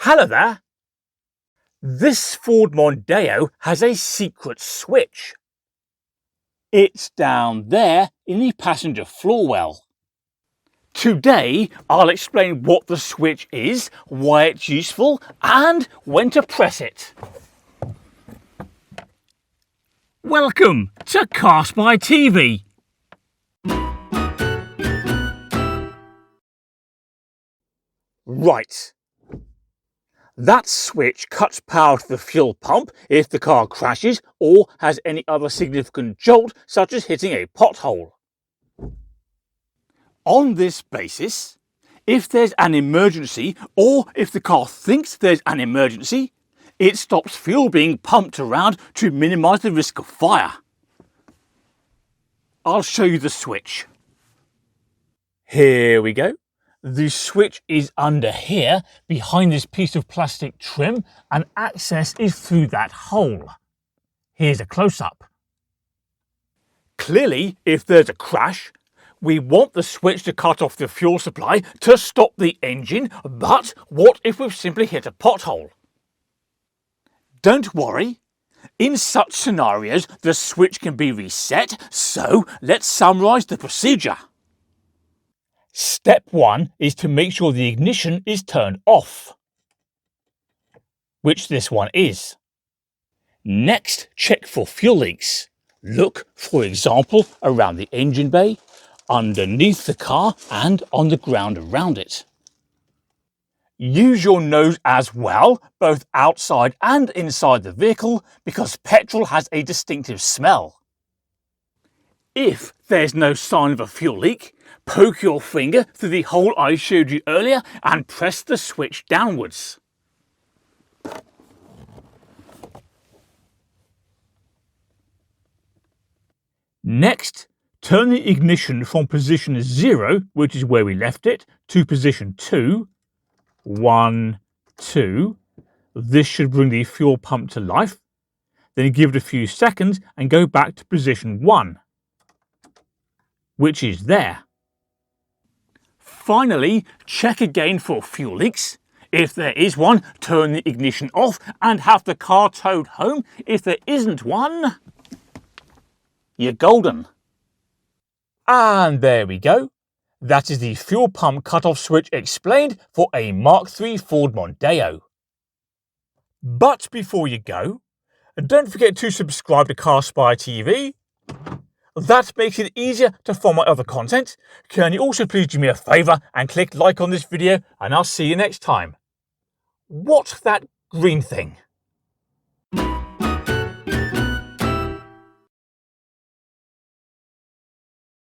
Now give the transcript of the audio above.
Hello there. This Ford Mondeo has a secret switch. It's down there in the passenger floor well. Today I'll explain what the switch is, why it's useful and when to press it. Welcome to CarSpyTV. Right. That switch cuts power to the fuel pump if the car crashes or has any other significant jolt, such as hitting a pothole. On this basis, if there's an emergency or if the car thinks there's an emergency, it stops fuel being pumped around to minimise the risk of fire. I'll show you the switch. Here we go. The switch is under here, behind this piece of plastic trim, and access is through that hole. Here's a close-up. Clearly, if there's a crash, we want the switch to cut off the fuel supply to stop the engine, but what if we've simply hit a pothole? Don't worry. In such scenarios, the switch can be reset, so let's summarise the procedure. Step 1 is to make sure the ignition is turned off, which this one is. Next, check for fuel leaks. Look, for example, around the engine bay, underneath the car and on the ground around it. Use your nose as well, both outside and inside the vehicle, because petrol has a distinctive smell. If there's no sign of a fuel leak, poke your finger through the hole I showed you earlier and press the switch downwards. Next, turn the ignition from position 0, which is where we left it, to position 2. 1, 2. This should bring the fuel pump to life. Then give it a few seconds and go back to position 1, which is there. Finally, check again for fuel leaks. If there is one, turn the ignition off and have the car towed home. If there isn't one, you're golden. And there we go. That is the fuel pump cutoff switch explained for a Mk3 Ford Mondeo. But before you go, don't forget to subscribe to CarSpyTV. That makes it easier to follow my other content. Can you also please do me a favour and click like on this video, and I'll see you next time. What's that green thing?